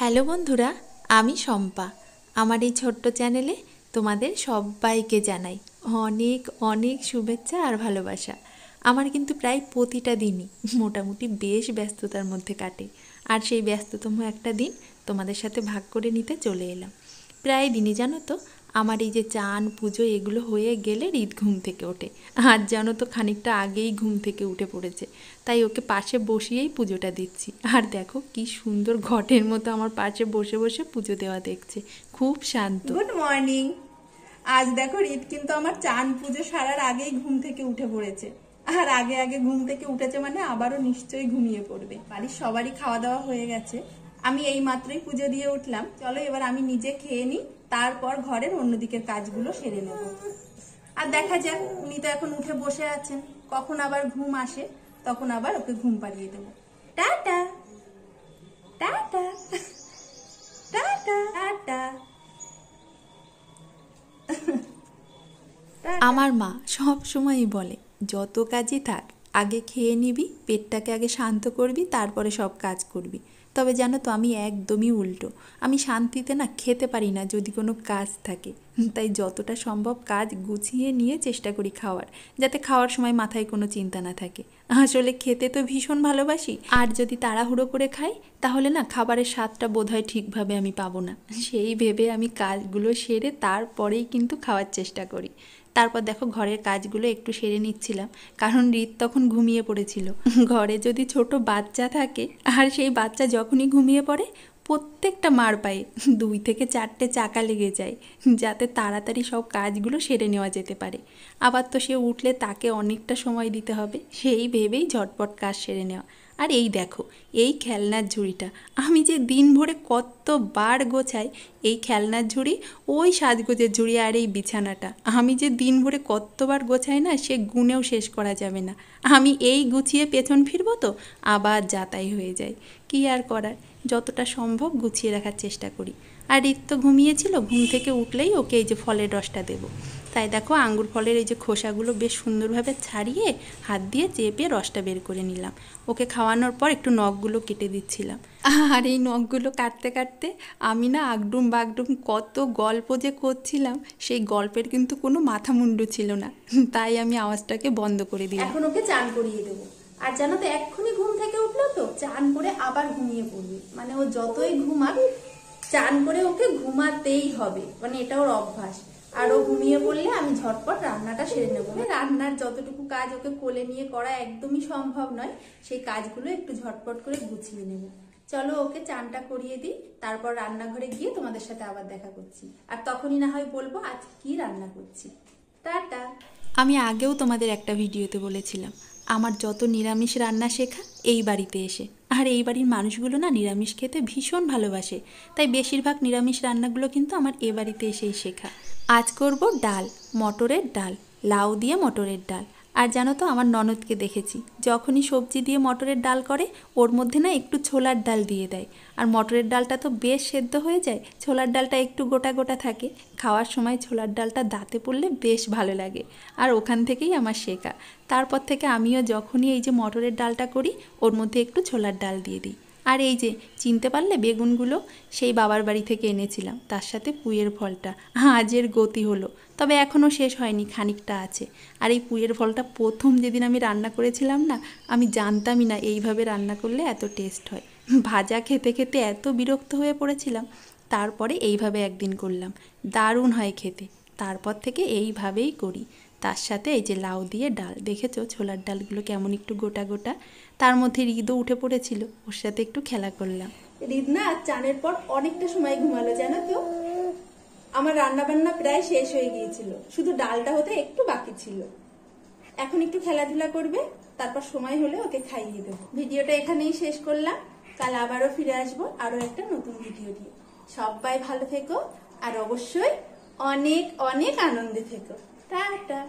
Hello বন্ধুরা, আমি শম্পা। আমার এই ছোট্ট চ্যানেলে তোমাদের সবাইকে জানাই অনেক অনেক শুভেচ্ছা আর ভালোবাসা। আমার কিন্তু প্রায় প্রতিটা দিনই মোটামুটি বেশ ব্যস্ততার মধ্যে কাটে, আর সেই ব্যস্ততম একটা দিন তোমাদের সাথে ভাগ করে নিতে চলে এলাম। প্রায় দিনই জানো তো, আমার এই যে চান পুজো এগুলো হয়ে গেলে হৃদ ঘুম থেকে ওঠে। আর জানো তো, খানিকটা আগেই ঘুম থেকে উঠে পড়েছে, তাই ওকে পাশে বসিয়েই পুজোটা দিচ্ছি। আর দেখো কি সুন্দর ঘটের মতো আমার পাশে বসে বসে পুজো দেওয়া দেখছে, খুব শান্ত। Good morning. আজ দেখো হৃদ কিন্তু আমার চান পুজো সারার আগেই ঘুম থেকে উঠে পড়েছে। আর আগে আগে ঘুম থেকে উঠেছে মানে আবারও নিশ্চয়ই ঘুমিয়ে পড়বে। বাড়ির সবারই খাওয়া দাওয়া হয়ে গেছে, আমি এই মাত্রই পুজো দিয়ে উঠলাম। চলো এবার আমি নিজে খেয়ে নিই, তারপর ঘরের অন্যদিকের কাজগুলো সেরে নেব। আর দেখা যাক, উনি তো এখন উঠে বসে আছেন, কখন আবার ঘুম আসে তখন আবার ওকে ঘুম পাড়িয়ে দেবো। Tata tata tata tata. আমার মা সব সময়ই বলে, যত কাজই থাক আগে খেয়ে নিবি, পেটটাকে আগে শান্ত করবি, তারপরে সব কাজ করবি। তবে জানো তো, আমি একদমই উল্টো। আমি শান্তিতে না খেতে পারি না যদি কোনো কাজ থাকে। তাই যতটা সম্ভব কাজ গুছিয়ে নিয়ে চেষ্টা করি খাওয়ার, যাতে খাওয়ার সময় মাথায় কোনো চিন্তা না থাকে। আসলে খেতে তো ভীষণ ভালোবাসি, আর যদি তাড়াহুড়ো করে খাই তাহলে না খাবারের স্বাদটা বোধহয় ঠিকভাবে আমি পাবো না। সেই ভেবে আমি কাজগুলো সেরে তারপরেই কিন্তু খাওয়ার চেষ্টা করি। তারপর দেখো ঘরের কাজগুলো একটু সেরে নিচ্ছিলাম, কারণ হৃদ তখন ঘুমিয়ে পড়েছিল। ঘরে যদি ছোট বাচ্চা থাকে আর সেই বাচ্চা যখনই ঘুমিয়ে পড়ে, প্রত্যেকটা মার পায়ে 2 থেকে 4টে চাকা লেগে যায়, যাতে তাড়াতাড়ি সব কাজগুলো সেরে নেওয়া যেতে পারে। আবার তো সে উঠলে তাকে অনেকটা সময় দিতে হবে, সেই ভেবেই ঝটপট কাজ সেরে নেওয়া। আর এই দেখো, এই খেলনার ঝুড়িটা আমি যে দিন ভরে কতবার গোছাই। এই খেলনার ঝুড়ি, ওই সাজগোজের ঝুড়ি, আর এই বিছানাটা আমি যে দিন ভরে কতবার গোছাই না, সে গুণেও শেষ করা যাবে না। আমি এই গুছিয়ে পেছন ফিরবো তো আবার যাতাই হয়ে যায়। কি আর করার, যতটা সম্ভব গুছিয়ে রাখার চেষ্টা করি। আর হৃদ তো ঘুমিয়েছিল, ঘুম থেকে উঠলেই ওকে এই যে ফলের রসটা দেবো। তাই দেখো আঙ্গুর ফলের এই যে খোসাগুলো বেশ সুন্দরভাবে ছাড়িয়ে হাত দিয়ে চেপে রসটা বের করে নিলাম। ওকে খাওয়ানোর পর একটু নখগুলো কেটে দিচ্ছিলাম। আর এই নখগুলো কাটতে কাটতে আমি না আগডুম বাগডুম কত গল্প যে করছিলাম, সেই গল্পের কিন্তু কোনো মাথা মুন্ডু ছিল না। তাই আমি আওয়াজটাকে বন্ধ করে দিলাম। এখন ওকে চান করিয়ে দেবো। আর জানো তো, এক্ষুনি ঘুম থেকে উঠলো তো চান করে আবার ঘুমিয়ে পড়বে। মানে ও যতই ঘুমাক, চান করে ওকে ঘুমাতেই হবে, মানে এটা ওর অভ্যাস। আর ও ঘুমিয়ে পড়লে আমি ঝটপট রান্নাটা সেরে নেবো। রান্নার যতটুকু কাজ ওকে কোলে নিয়ে করা একদমই সম্ভব নয়, সেই কাজগুলো একটু ঝটপট করে গুছিয়ে নেব। চলো ওকে চানটা করিয়ে দিই, তারপর রান্নাঘরে গিয়ে তোমাদের সাথে আবার দেখা করছি। আর তখনই না হয় বলবো আজ কি রান্না করছি। টাটা। আমি আগেও তোমাদের একটা ভিডিওতে বলেছিলাম, আমার যত নিরামিষ রান্না শেখা এই বাড়িতে এসে। আর এই বাড়ির মানুষগুলো না নিরামিষ খেতে ভীষণ ভালোবাসে, তাই বেশিরভাগ নিরামিষ রান্নাগুলো কিন্তু আমার এ বাড়িতে এসেই শেখা। আজ করব ডাল, মটরের ডাল, লাউ দিয়ে মটরের ডাল। আর জানো তো, আমার ননদকে দেখেছি যখনই সবজি দিয়ে মটরের ডাল করে, ওর মধ্যে না একটু ছোলার ডাল দিয়ে দেয়। আর মটরের ডালটা তো বেশ সেদ্ধ হয়ে যায়, ছোলার ডালটা একটু গোটা গোটা থাকে। খাওয়ার সময় ছোলার ডালটা দাঁতে পড়লে বেশ ভালো লাগে। আর ওখান থেকেই আমার শেখা। তারপর থেকে আমিও যখনই এই যে মটরের ডালটা করি, ওর মধ্যে একটু ছোলার ডাল দিয়ে দিই। আর এই যে চিনতে পারলে বেগুনগুলো, সেই বাবার বাড়ি থেকে এনেছিলাম, তার সাথে পুঁইয়ের ফলটা। আজের গতি হলো, তবে এখনও শেষ হয়নি, খানিকটা আছে। আর এই পুঁইয়ের ফলটা প্রথম যেদিন আমি রান্না করেছিলাম না, আমি জানতামই না এইভাবে রান্না করলে এত টেস্ট হয়। ভাজা খেতে খেতে এত বিরক্ত হয়ে পড়েছিলাম, তারপরে এইভাবে একদিন করলাম, দারুণ হয় খেতে। তারপর থেকে এইভাবেই করি। তার সাথে এই যে লাউ দিয়ে ডাল, দেখেছো ছোলার ডালগুলো কেমন একটু গোটা গোটা। তার মধ্যে হৃদও উঠে পড়েছিল, ওর সাথে একটু খেলা করলাম। হৃদ না চানের পর অনেকটা সময় ঘুমালো জানো তো। আমার রান্না বান্না প্রায় শেষ হয়ে গিয়েছিল, শুধু ডালটা হতে একটু বাকি ছিল। এখন একটু খেলাধুলা করবে, তারপর সময় হলে ওকে খাইয়ে দেবো। ভিডিওটা এখানেই শেষ করলাম, কাল আবারও ফিরে আসবো আরো একটা নতুন ভিডিও দিয়ে। সবাই ভালো থেকো, আর অবশ্যই অনেক অনেক আনন্দে থেকো। টাটা।